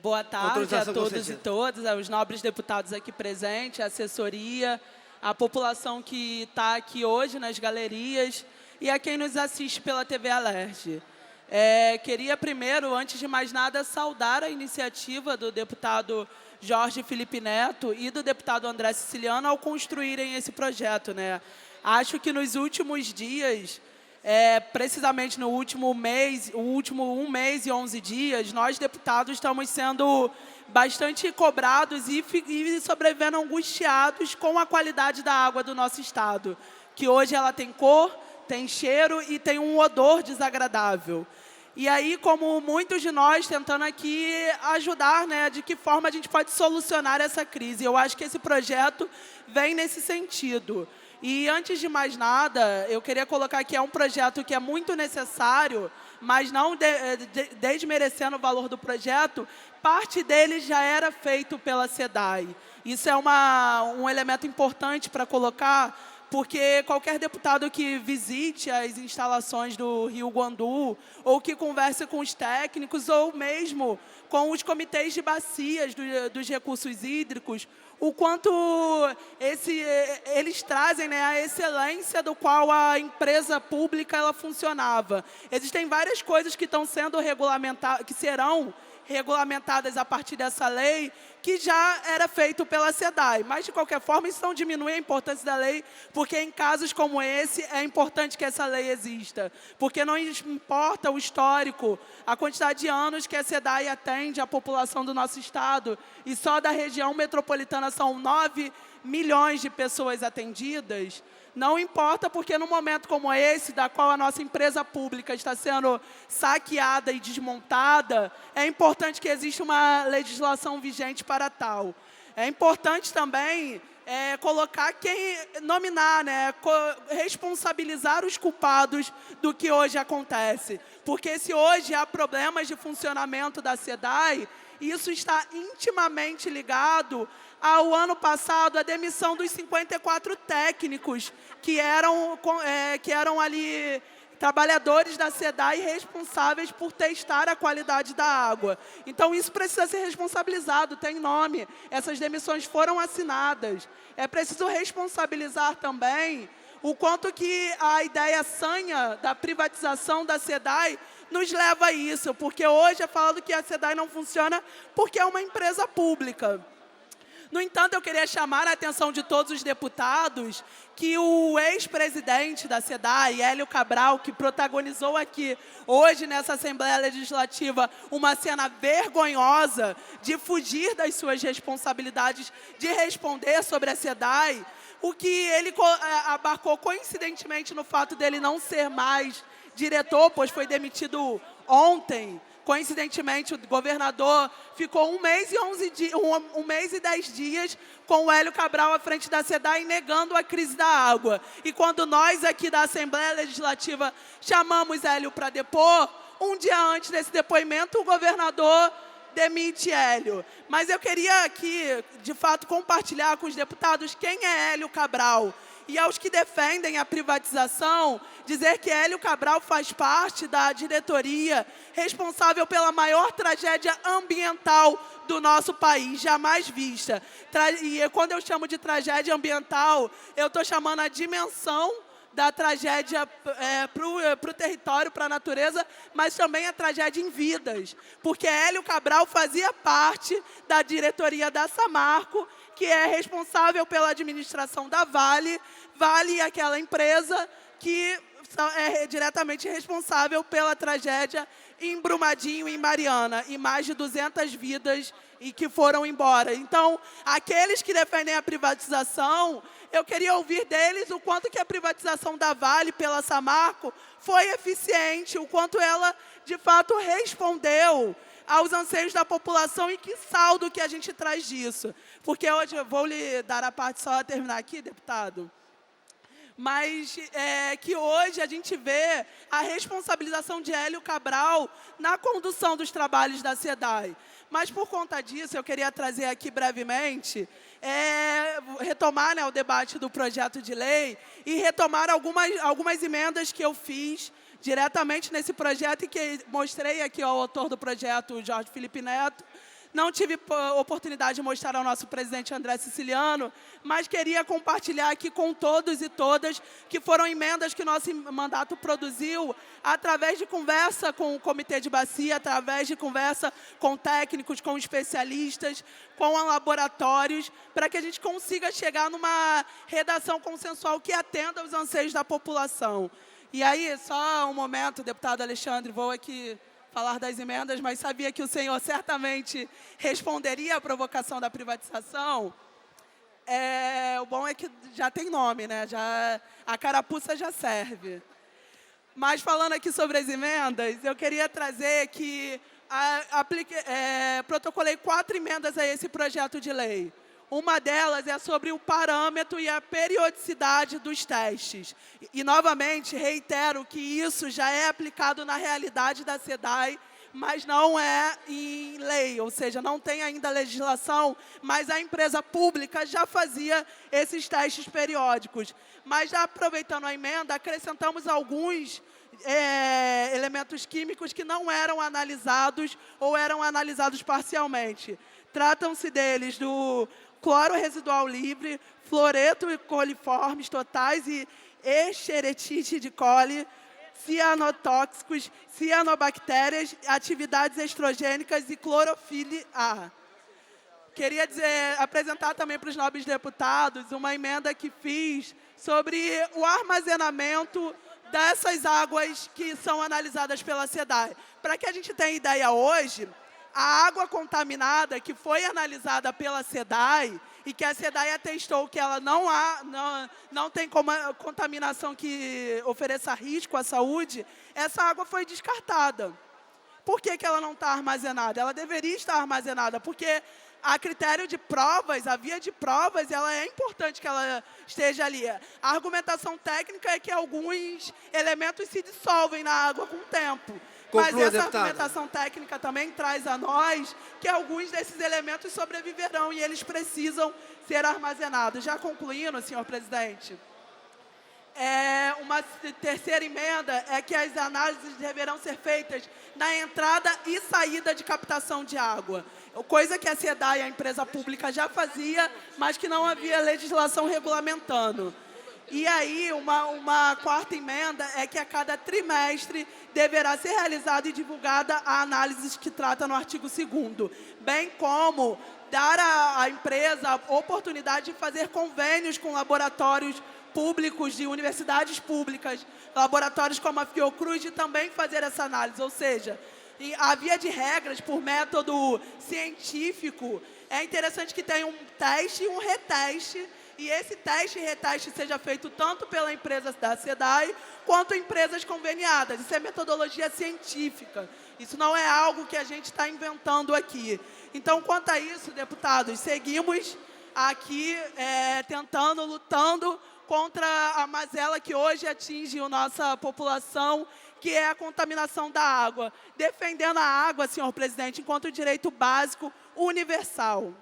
Boa tarde a Autorização todos concedida. e todas, aos nobres deputados aqui presentes, a assessoria, a população que está aqui hoje nas galerias e a quem nos assiste pela TV Alerj. Queria primeiro, antes de mais nada, saudar a iniciativa do deputado Jorge Felipe Neto e do deputado André Siciliano ao construírem esse projeto, né? Acho que nos últimos dias, precisamente no último mês, 1 mês e 11 dias, nós deputados estamos sendo bastante cobrados e sobrevivendo angustiados com a qualidade da água do nosso estado, que hoje ela tem cor, tem cheiro e tem um odor desagradável. E aí, como muitos de nós, tentando aqui ajudar, né, de que forma a gente pode solucionar essa crise. Eu acho que esse projeto vem nesse sentido. E, antes de mais nada, eu queria colocar que é um projeto que é muito necessário, mas não desmerecendo o valor do projeto, parte dele já era feito pela SEDAI. Isso é um elemento importante para colocar, porque qualquer deputado que visite as instalações do Rio Guandu, ou que converse com os técnicos, ou mesmo com os comitês de bacias dos recursos hídricos, o quanto eles trazem, né, a excelência do qual a empresa pública ela funcionava. Existem várias coisas que estão sendo regulamentadas, que serão regulamentadas a partir dessa lei, que já era feito pela SEDAI. Mas, de qualquer forma, isso não diminui a importância da lei, porque em casos como esse, é importante que essa lei exista. Porque não importa o histórico, a quantidade de anos que a SEDAI atende a população do nosso estado, e só da região metropolitana são 9 milhões de pessoas atendidas. Não importa, porque num momento como esse, da qual a nossa empresa pública está sendo saqueada e desmontada, é importante que exista uma legislação vigente para tal. É importante também colocar nominar, né, responsabilizar os culpados do que hoje acontece. Porque se hoje há problemas de funcionamento da SEDAI, isso está intimamente ligado ao ano passado, a demissão dos 54 técnicos que eram ali trabalhadores da SEDAI responsáveis por testar a qualidade da água. Então, isso precisa ser responsabilizado, tem nome. Essas demissões foram assinadas. É preciso responsabilizar também o quanto que a ideia sanha da privatização da SEDAI nos leva a isso, porque hoje é falado que a SEDAI não funciona porque é uma empresa pública. No entanto, eu queria chamar a atenção de todos os deputados que o ex-presidente da SEDAI, Hélio Cabral, que protagonizou aqui hoje nessa Assembleia Legislativa uma cena vergonhosa de fugir das suas responsabilidades de responder sobre a SEDAI, o que ele abarcou coincidentemente no fato dele não ser mais diretor, pois foi demitido ontem. Coincidentemente, o governador ficou 1 mês e 10 dias com o Hélio Cabral à frente da SEDAI negando a crise da água. E quando nós aqui da Assembleia Legislativa chamamos Hélio para depor, um dia antes desse depoimento, o governador demite Hélio. Mas eu queria aqui, de fato, compartilhar com os deputados quem é Hélio Cabral. E aos que defendem a privatização, dizer que Hélio Cabral faz parte da diretoria responsável pela maior tragédia ambiental do nosso país, jamais vista. E quando eu chamo de tragédia ambiental, eu estou chamando a dimensão da tragédia para o território, para a natureza, mas também a tragédia em vidas. Porque Hélio Cabral fazia parte da diretoria da Samarco, que é responsável pela administração da Vale. Vale é aquela empresa que é diretamente responsável pela tragédia em Brumadinho, em Mariana, e mais de 200 vidas e que foram embora. Então, aqueles que defendem a privatização, eu queria ouvir deles o quanto que a privatização da Vale pela Samarco foi eficiente, o quanto ela, de fato, respondeu aos anseios da população e que saldo que a gente traz disso. Porque hoje, eu vou lhe dar a parte só a terminar aqui, deputado, mas que hoje a gente vê a responsabilização de Hélio Cabral na condução dos trabalhos da SEDAI. Mas, por conta disso, eu queria trazer aqui brevemente, retomar, né, o debate do projeto de lei e retomar algumas emendas que eu fiz diretamente nesse projeto e que mostrei aqui ao autor do projeto, o Jorge Felipe Neto. Não tive oportunidade de mostrar ao nosso presidente André Siciliano, mas queria compartilhar aqui com todos e todas que foram emendas que nosso mandato produziu através de conversa com o Comitê de Bacia, através de conversa com técnicos, com especialistas, com laboratórios, para que a gente consiga chegar numa redação consensual que atenda aos anseios da população. E aí, só um momento, deputado Alexandre, vou aqui falar das emendas, mas sabia que o senhor certamente responderia à provocação da privatização. O bom é que já tem nome, né? A carapuça já serve. Mas falando aqui sobre as emendas, eu queria trazer que protocolei 4 emendas a esse projeto de lei. Uma delas é sobre o parâmetro e a periodicidade dos testes. E, novamente, reitero que isso já é aplicado na realidade da SEDAI, mas não é em lei, ou seja, não tem ainda legislação, mas a empresa pública já fazia esses testes periódicos. Mas, já aproveitando a emenda, acrescentamos alguns elementos químicos que não eram analisados ou eram analisados parcialmente. Tratam-se deles do cloro residual livre, fluoreto e coliformes totais e Escherichia de coli, cianotóxicos, cianobactérias, atividades estrogênicas e clorofile A. Queria apresentar também para os nobres deputados uma emenda que fiz sobre o armazenamento dessas águas que são analisadas pela SEDAI. Para que a gente tenha ideia hoje, a água contaminada que foi analisada pela SEDAI e que a SEDAI atestou que ela não tem contaminação que ofereça risco à saúde, essa água foi descartada. Por que ela não está armazenada? Ela deveria estar armazenada, porque a critério de provas, a via de provas, ela é importante que ela esteja ali. A argumentação técnica é que alguns elementos se dissolvem na água com o tempo. Mas essa argumentação técnica também traz a nós que alguns desses elementos sobreviverão e eles precisam ser armazenados. Já concluindo, senhor presidente, uma terceira emenda é que as análises deverão ser feitas na entrada e saída de captação de água, coisa que a SEDAI, a empresa pública, já fazia, mas que não havia legislação regulamentando. E aí, uma quarta emenda é que a cada trimestre deverá ser realizada e divulgada a análise que trata no artigo 2º, bem como dar à empresa a oportunidade de fazer convênios com laboratórios públicos de universidades públicas, laboratórios como a Fiocruz, de também fazer essa análise. Ou seja, a via de regras, por método científico, é interessante que tenha um teste e um reteste, e esse teste e reteste seja feito tanto pela empresa da SEDAI, quanto empresas conveniadas. Isso é metodologia científica. Isso não é algo que a gente está inventando aqui. Então, quanto a isso, deputados, seguimos aqui lutando contra a mazela que hoje atinge a nossa população, que é a contaminação da água. Defendendo a água, senhor presidente, enquanto direito básico universal.